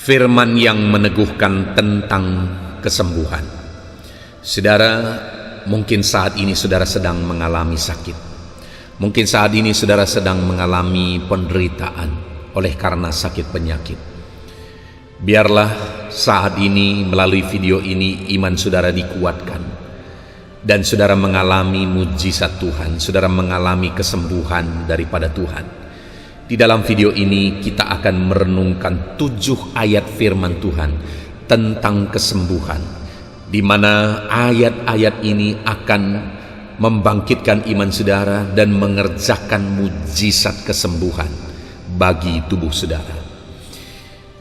Firman yang meneguhkan tentang kesembuhan. Saudara, mungkin saat ini saudara sedang mengalami sakit. Mungkin saat ini saudara sedang mengalami penderitaan oleh karena sakit penyakit. Biarlah saat ini melalui video ini iman saudara dikuatkan dan saudara mengalami mujizat Tuhan, saudara mengalami kesembuhan daripada Tuhan. Di dalam video ini kita akan merenungkan 7 ayat firman Tuhan tentang kesembuhan, di mana ayat-ayat ini akan membangkitkan iman saudara dan mengerjakan mujizat kesembuhan bagi tubuh saudara.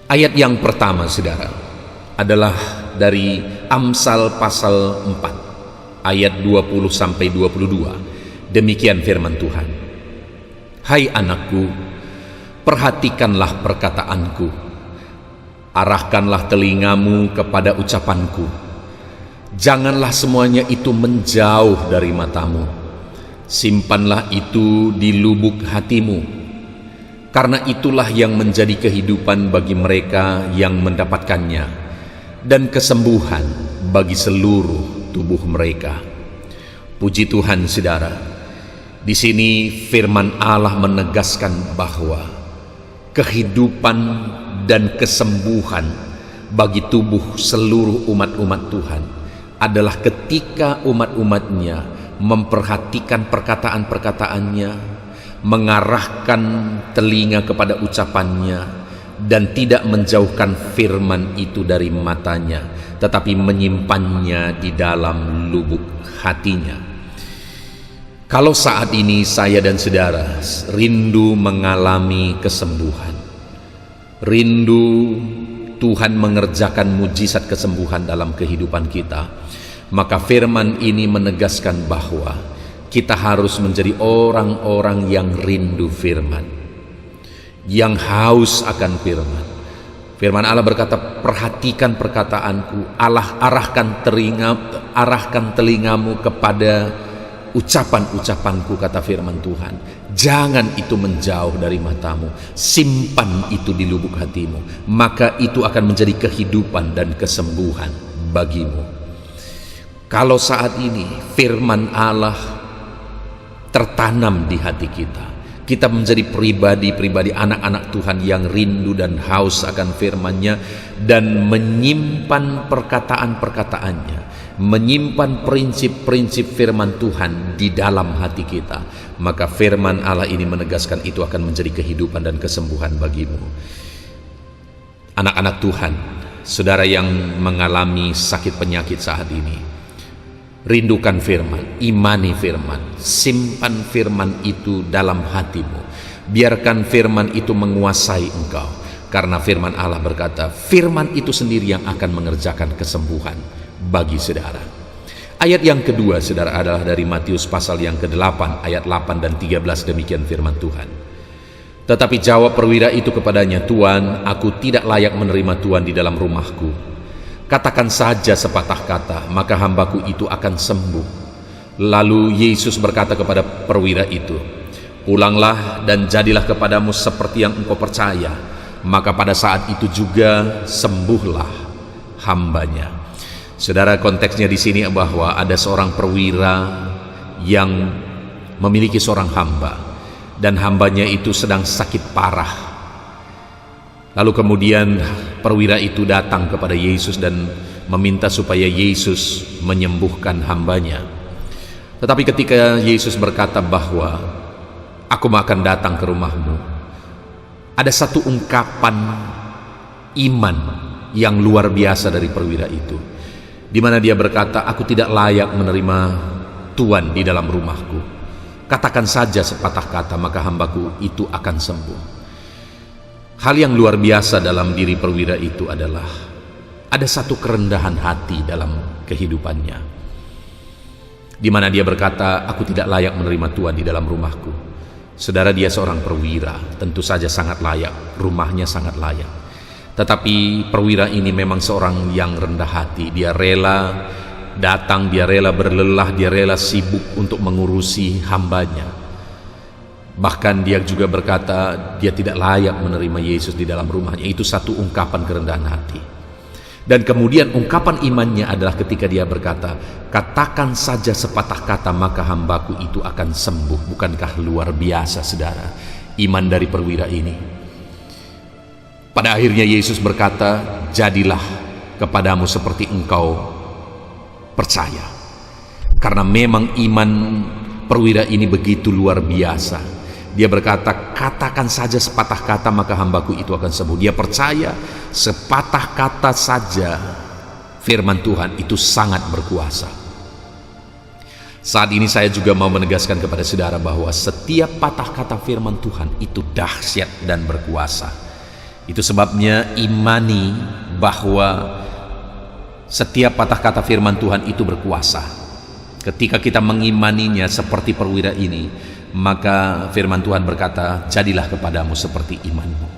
Ayat yang pertama saudara adalah dari Amsal pasal 4 ayat 20-22. Demikian firman Tuhan. Hai anakku, perhatikanlah perkataanku, arahkanlah telingamu kepada ucapanku. Janganlah semuanya itu menjauh dari matamu, simpanlah itu di lubuk hatimu, karena itulah yang menjadi kehidupan bagi mereka yang mendapatkannya, dan kesembuhan bagi seluruh tubuh mereka. Puji Tuhan saudara, di sini firman Allah menegaskan bahwa kehidupan dan kesembuhan bagi tubuh seluruh umat-umat Tuhan adalah ketika umat-umatnya memperhatikan perkataan-perkataannya, mengarahkan telinga kepada ucapannya, dan tidak menjauhkan firman itu dari matanya, tetapi menyimpannya di dalam lubuk hatinya. Kalau saat ini saya dan saudara rindu mengalami kesembuhan, rindu Tuhan mengerjakan mujizat kesembuhan dalam kehidupan kita, maka firman ini menegaskan bahwa kita harus menjadi orang-orang yang rindu firman, yang haus akan firman. Firman Allah berkata, perhatikan perkataanku, arahkan telingamu kepada ucapan-ucapanku, kata firman Tuhan. Jangan itu menjauh dari matamu, simpan itu di lubuk hatimu, maka itu akan menjadi kehidupan dan kesembuhan bagimu. Kalau saat ini firman Allah tertanam di hati kita, kita menjadi pribadi-pribadi anak-anak Tuhan yang rindu dan haus akan firman-Nya dan menyimpan perkataan-perkataannya, menyimpan prinsip-prinsip firman Tuhan di dalam hati kita, maka firman Allah ini menegaskan itu akan menjadi kehidupan dan kesembuhan bagimu. Anak-anak Tuhan, saudara yang mengalami sakit penyakit saat ini, rindukan firman, imani firman, simpan firman itu dalam hatimu. Biarkan firman itu menguasai engkau, karena firman Allah berkata, firman itu sendiri yang akan mengerjakan kesembuhan bagi saudara. Ayat yang kedua saudara adalah dari Matius pasal yang ke-8 ayat 8 dan 13. Demikian firman Tuhan. Tetapi jawab perwira itu kepadanya, Tuan, aku tidak layak menerima Tuan di dalam rumahku. Katakan saja sepatah kata, maka hambaku itu akan sembuh. Lalu Yesus berkata kepada perwira itu, pulanglah dan jadilah kepadamu seperti yang engkau percaya. Maka pada saat itu juga sembuhlah hambanya. Saudara, konteksnya di sini bahwa ada seorang perwira yang memiliki seorang hamba, dan hambanya itu sedang sakit parah. Lalu kemudian perwira itu datang kepada Yesus dan meminta supaya Yesus menyembuhkan hambanya. Tetapi ketika Yesus berkata bahwa aku akan datang ke rumahmu, ada satu ungkapan iman yang luar biasa dari perwira itu, di mana dia berkata, aku tidak layak menerima Tuan di dalam rumahku. Katakan saja sepatah kata, maka hambaku itu akan sembuh. Hal yang luar biasa dalam diri perwira itu adalah ada satu kerendahan hati dalam kehidupannya, di mana dia berkata, aku tidak layak menerima Tuan di dalam rumahku. Saudara, dia seorang perwira, tentu saja sangat layak, rumahnya sangat layak. Tetapi perwira ini memang seorang yang rendah hati. Dia rela datang, dia rela berlelah, dia rela sibuk untuk mengurusi hambanya. Bahkan dia juga berkata dia tidak layak menerima Yesus di dalam rumahnya. Itu satu ungkapan kerendahan hati. Dan kemudian ungkapan imannya adalah ketika dia berkata, katakan saja sepatah kata maka hambaku itu akan sembuh. Bukankah luar biasa, saudara, iman dari perwira ini? Pada akhirnya Yesus berkata, jadilah kepadamu seperti engkau percaya. Karena memang iman perwira ini begitu luar biasa. Dia berkata, katakan saja sepatah kata maka hambaku itu akan sembuh. Dia percaya sepatah kata saja firman Tuhan itu sangat berkuasa. Saat ini saya juga mau menegaskan kepada saudara bahwa setiap patah kata firman Tuhan itu dahsyat dan berkuasa. Itu sebabnya imani bahwa setiap patah kata firman Tuhan itu berkuasa. Ketika kita mengimaninya seperti perwira ini, maka firman Tuhan berkata, jadilah kepadamu seperti imanmu.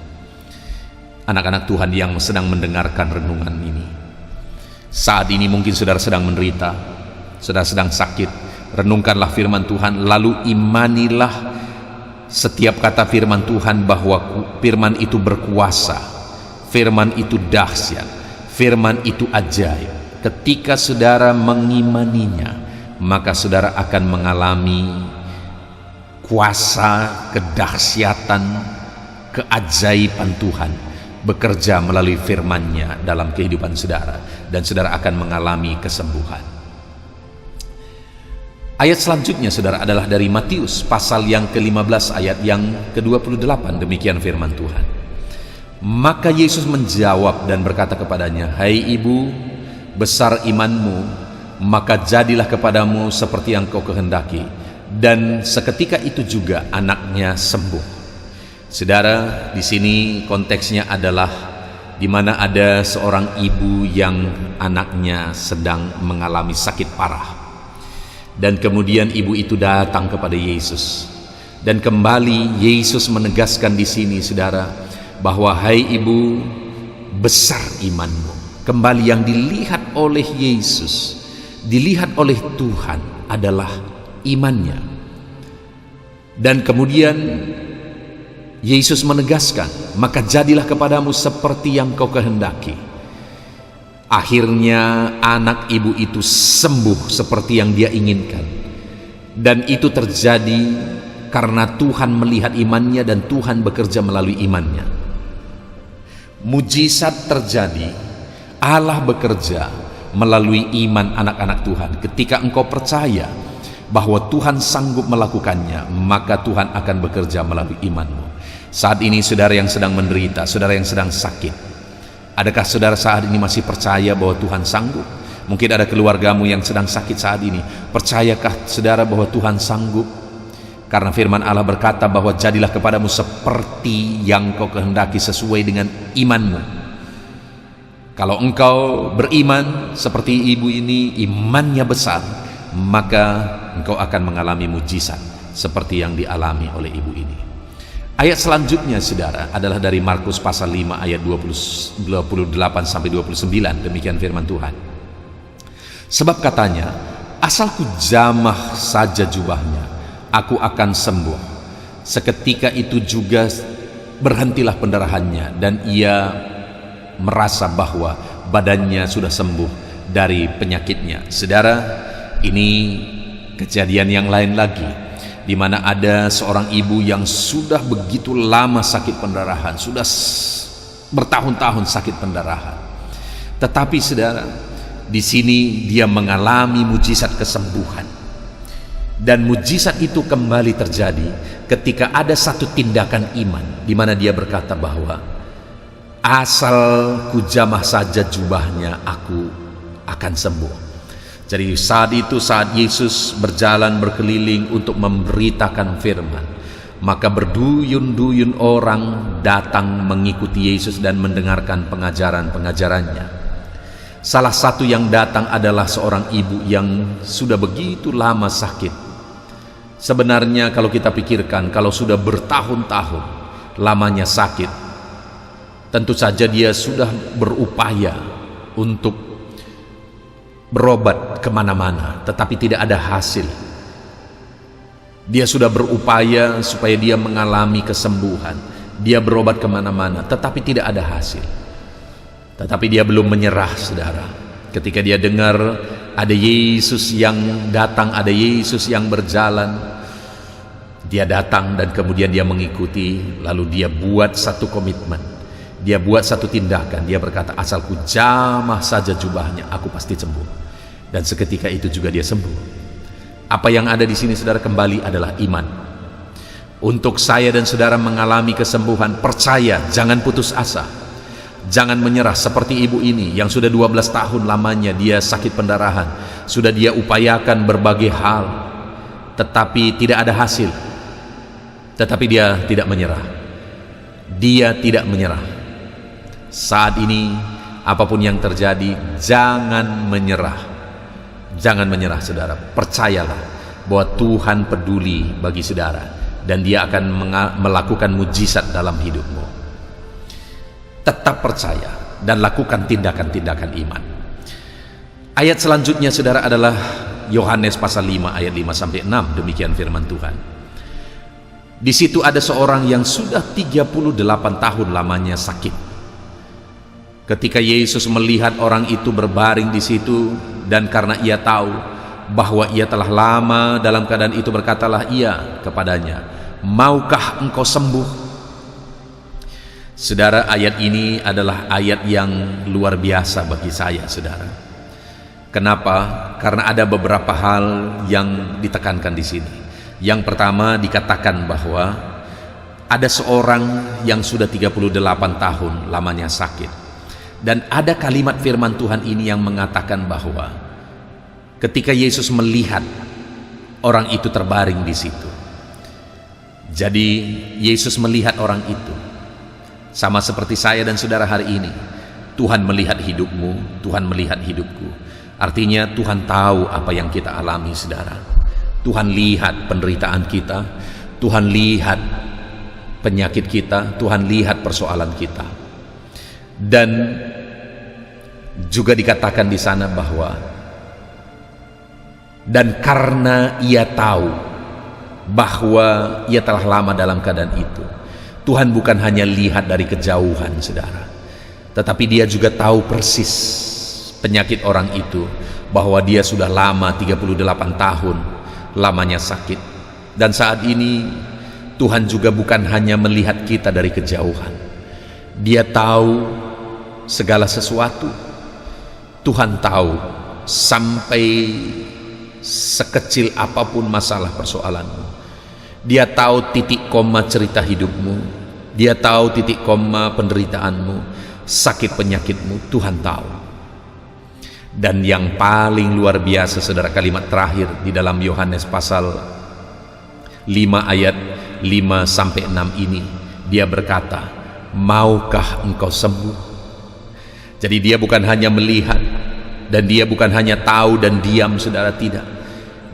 Anak-anak Tuhan yang sedang mendengarkan renungan ini, saat ini mungkin saudara sedang menderita, saudara sedang sakit. Renungkanlah firman Tuhan, lalu imanilah setiap kata firman Tuhan bahwa firman itu berkuasa, firman itu dahsyat, firman itu ajaib. Ketika saudara mengimaninya, maka saudara akan mengalami kuasa, kedahsyatan, keajaiban Tuhan bekerja melalui firman-Nya dalam kehidupan saudara, dan saudara akan mengalami kesembuhan. Ayat selanjutnya saudara adalah dari Matius pasal yang ke-15 ayat yang ke-28. Demikian firman Tuhan. Maka Yesus menjawab dan berkata kepadanya, hai ibu, besar imanmu, maka jadilah kepadamu seperti yang kau kehendaki. Dan seketika itu juga anaknya sembuh. Saudara, di sini konteksnya adalah di mana ada seorang ibu yang anaknya sedang mengalami sakit parah. Dan kemudian ibu itu datang kepada Yesus. Dan kembali Yesus menegaskan di sini, saudara, bahwa hai ibu, besar imanmu. Kembali yang dilihat oleh Yesus, dilihat oleh Tuhan adalah imannya. Dan kemudian Yesus menegaskan, maka jadilah kepadamu seperti yang kau kehendaki. Akhirnya anak ibu itu sembuh seperti yang dia inginkan. Dan itu terjadi karena Tuhan melihat imannya dan Tuhan bekerja melalui imannya. Mujizat terjadi, Allah bekerja melalui iman anak-anak Tuhan. Ketika engkau percaya bahwa Tuhan sanggup melakukannya, maka Tuhan akan bekerja melalui imanmu. Saat ini saudara yang sedang menderita, saudara yang sedang sakit, adakah saudara saat ini masih percaya bahwa Tuhan sanggup? Mungkin ada keluargamu yang sedang sakit saat ini. Percayakah saudara bahwa Tuhan sanggup? Karena firman Allah berkata bahwa jadilah kepadamu seperti yang kau kehendaki sesuai dengan imanmu. Kalau engkau beriman seperti ibu ini, imannya besar, maka engkau akan mengalami mujizat seperti yang dialami oleh ibu ini. Ayat selanjutnya saudara adalah dari Markus pasal 5 ayat 28 sampai 29. Demikian firman Tuhan. Sebab katanya, asalku jamah saja jubahnya, aku akan sembuh. Seketika itu juga berhentilah pendarahannya, dan ia merasa bahwa badannya sudah sembuh dari penyakitnya. Saudara, ini kejadian yang lain lagi, di mana ada seorang ibu yang sudah begitu lama sakit pendarahan, sudah bertahun-tahun sakit pendarahan. Tetapi saudara, di sini dia mengalami mujizat kesembuhan. Dan mujizat itu kembali terjadi ketika ada satu tindakan iman, di mana dia berkata bahwa asal ku jamah saja jubahnya, aku akan sembuh. Jadi saat itu, saat Yesus berjalan berkeliling untuk memberitakan firman, maka berduyun-duyun orang datang mengikuti Yesus dan mendengarkan pengajaran-pengajarannya. Salah satu yang datang adalah seorang ibu yang sudah begitu lama sakit. Sebenarnya kalau kita pikirkan, kalau sudah bertahun-tahun lamanya sakit, tentu saja dia sudah berupaya untuk berobat kemana-mana, tetapi tidak ada hasil. Dia sudah berupaya supaya dia mengalami kesembuhan. Dia berobat kemana-mana, tetapi tidak ada hasil. Tetapi dia belum menyerah, saudara. Ketika dia dengar ada Yesus yang datang, ada Yesus yang berjalan, dia datang dan kemudian dia mengikuti. Lalu dia buat satu komitmen, dia buat satu tindakan. Dia berkata, asalku jamah saja jubahnya, aku pasti sembuh. Dan seketika itu juga dia sembuh. Apa yang ada di sini, saudara, kembali adalah iman. Untuk saya dan saudara mengalami kesembuhan, percaya, jangan putus asa. Jangan menyerah seperti ibu ini yang sudah 12 tahun lamanya dia sakit pendarahan. Sudah dia upayakan berbagai hal, tetapi tidak ada hasil. Tetapi dia tidak menyerah. Dia tidak menyerah. Saat ini, apapun yang terjadi, jangan menyerah. Jangan menyerah, saudara. Percayalah bahwa Tuhan peduli bagi saudara, dan dia akan melakukan mujizat dalam hidupmu. Tetap percaya dan lakukan tindakan-tindakan iman. Ayat selanjutnya, saudara, adalah Yohanes pasal 5 ayat 5-6. Demikian firman Tuhan. Di situ ada seorang yang sudah 38 tahun lamanya sakit. Ketika Yesus melihat orang itu berbaring di situ, dan karena ia tahu bahwa ia telah lama dalam keadaan itu, berkatalah ia kepadanya, maukah engkau sembuh? Saudara, ayat ini adalah ayat yang luar biasa bagi saya, saudara. Kenapa? Karena ada beberapa hal yang ditekankan di sini. Yang pertama, dikatakan bahwa ada seorang yang sudah 38 tahun lamanya sakit. Dan ada kalimat firman Tuhan ini yang mengatakan bahwa ketika Yesus melihat orang itu terbaring di situ, jadi Yesus melihat orang itu sama seperti saya dan saudara hari ini. Tuhan melihat hidupmu, Tuhan melihat hidupku. Artinya Tuhan tahu apa yang kita alami, saudara. Tuhan lihat penderitaan kita, Tuhan lihat penyakit kita, Tuhan lihat persoalan kita. Dan juga dikatakan di sana bahwa, dan karena ia tahu bahwa ia telah lama dalam keadaan itu, Tuhan bukan hanya lihat dari kejauhan, saudara, tetapi dia juga tahu persis penyakit orang itu, bahwa dia sudah lama 38 tahun lamanya sakit. Dan saat ini Tuhan juga bukan hanya melihat kita dari kejauhan, dia tahu segala sesuatu. Tuhan tahu sampai sekecil apapun masalah persoalanmu. Dia tahu titik koma cerita hidupmu, dia tahu titik koma penderitaanmu, sakit penyakitmu. Tuhan tahu. Dan yang paling luar biasa, saudara, kalimat terakhir di dalam Yohanes pasal 5 ayat 5-6 ini, dia berkata, maukah engkau sembuh? Jadi dia bukan hanya melihat, dan dia bukan hanya tahu dan diam, saudara, tidak.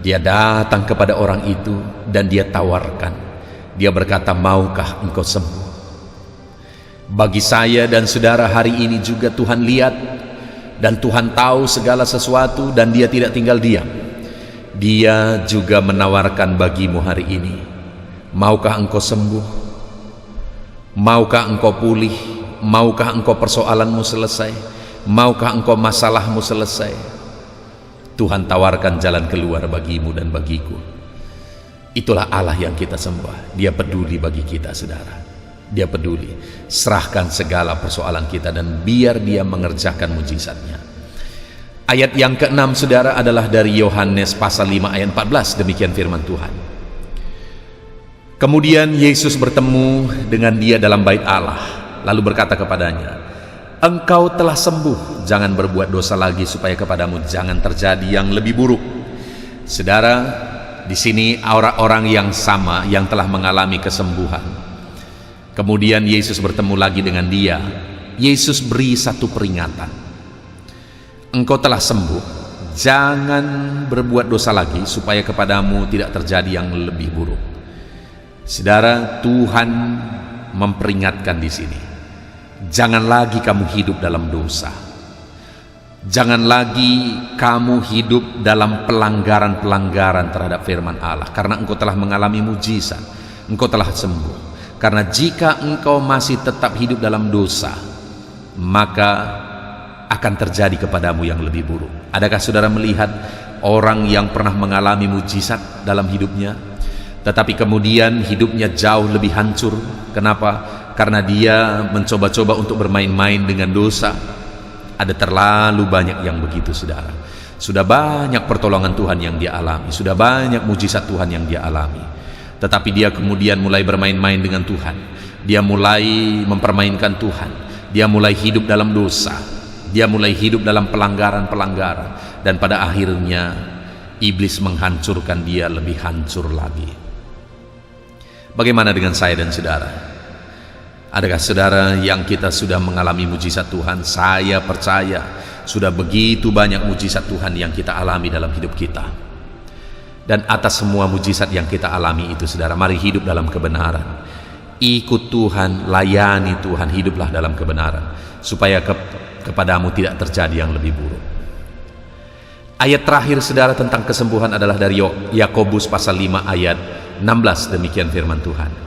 Dia datang kepada orang itu dan dia tawarkan. Dia berkata, maukah engkau sembuh? Bagi saya dan saudara hari ini juga Tuhan lihat dan Tuhan tahu segala sesuatu, dan dia tidak tinggal diam. Dia juga menawarkan bagimu hari ini, maukah engkau sembuh? Maukah engkau pulih? Maukah engkau persoalanmu selesai? Maukah engkau masalahmu selesai? Tuhan tawarkan jalan keluar bagimu dan bagiku. Itulah Allah yang kita sembah. Dia peduli bagi kita, saudara. Dia peduli. Serahkan segala persoalan kita dan biar dia mengerjakan mujizatnya. Ayat yang ke-6, saudara, adalah dari Yohanes pasal 5 ayat 14. Demikian firman Tuhan. Kemudian Yesus bertemu dengan dia dalam bait Allah, lalu berkata kepadanya, engkau telah sembuh, jangan berbuat dosa lagi supaya kepadamu jangan terjadi yang lebih buruk. Saudara, di sini orang-orang yang sama yang telah mengalami kesembuhan. Kemudian Yesus bertemu lagi dengan dia. Yesus beri satu peringatan. Engkau telah sembuh, jangan berbuat dosa lagi supaya kepadamu tidak terjadi yang lebih buruk. Saudara, Tuhan memperingatkan di sini. Jangan lagi kamu hidup dalam dosa. Jangan lagi kamu hidup dalam pelanggaran-pelanggaran terhadap firman Allah, karena engkau telah mengalami mujizat, engkau telah sembuh. Karena jika engkau masih tetap hidup dalam dosa, maka akan terjadi kepadamu yang lebih buruk. Adakah saudara melihat orang yang pernah mengalami mujizat dalam hidupnya, tetapi kemudian hidupnya jauh lebih hancur? Kenapa? Karena dia mencoba-coba untuk bermain-main dengan dosa. Ada terlalu banyak yang begitu, saudara. Sudah banyak pertolongan Tuhan yang dia alami, sudah banyak mujizat Tuhan yang dia alami, tetapi dia kemudian mulai bermain-main dengan Tuhan. Dia mulai mempermainkan Tuhan. Dia mulai hidup dalam dosa. Dia mulai hidup dalam pelanggaran-pelanggaran, dan pada akhirnya iblis menghancurkan dia lebih hancur lagi. Bagaimana dengan saya dan saudara? Adakah saudara yang kita sudah mengalami mujizat Tuhan? Saya percaya sudah begitu banyak mujizat Tuhan yang kita alami dalam hidup kita. Dan atas semua mujizat yang kita alami itu, saudara, mari hidup dalam kebenaran. Ikut Tuhan, layani Tuhan, hiduplah dalam kebenaran, supaya kepadamu tidak terjadi yang lebih buruk. Ayat terakhir, saudara, tentang kesembuhan adalah dari Yakobus pasal 5 ayat 16. Demikian firman Tuhan.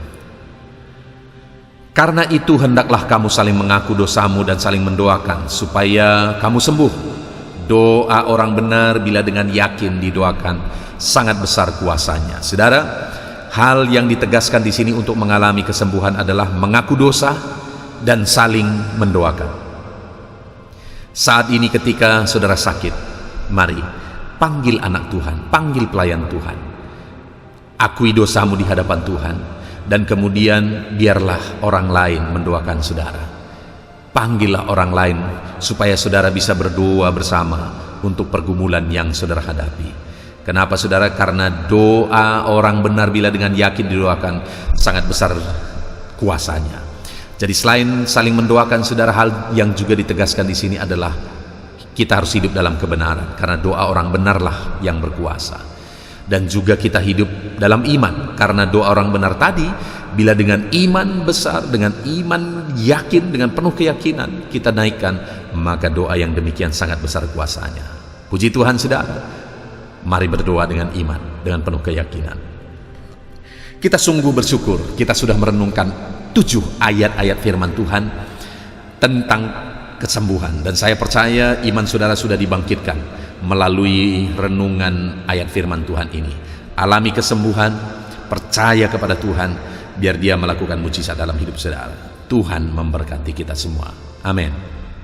Karena itu hendaklah kamu saling mengaku dosamu dan saling mendoakan supaya kamu sembuh. Doa orang benar bila dengan yakin didoakan sangat besar kuasanya. Saudara, hal yang ditegaskan di sini untuk mengalami kesembuhan adalah mengaku dosa dan saling mendoakan. Saat ini ketika saudara sakit, mari panggil anak Tuhan, panggil pelayan Tuhan. Akui dosamu di hadapan Tuhan, dan kemudian biarlah orang lain mendoakan saudara. Panggillah orang lain supaya saudara bisa berdoa bersama untuk pergumulan yang saudara hadapi. Kenapa, saudara? Karena doa orang benar bila dengan yakin didoakan sangat besar kuasanya. Jadi selain saling mendoakan, saudara, hal yang juga ditegaskan di sini adalah kita harus hidup dalam kebenaran, karena doa orang benarlah yang berkuasa. Dan juga kita hidup dalam iman, karena doa orang benar tadi, bila dengan iman besar, dengan iman yakin, dengan penuh keyakinan kita naikkan, maka doa yang demikian sangat besar kuasanya. Puji Tuhan, saudara. Mari berdoa dengan iman, dengan penuh keyakinan. Kita sungguh bersyukur kita sudah merenungkan 7 ayat-ayat firman Tuhan tentang kesembuhan, dan saya percaya iman saudara sudah dibangkitkan melalui renungan ayat firman Tuhan ini. Alami kesembuhan, percaya kepada Tuhan, biar Dia melakukan mujizat dalam hidup saudara. Tuhan memberkati kita semua. Amin.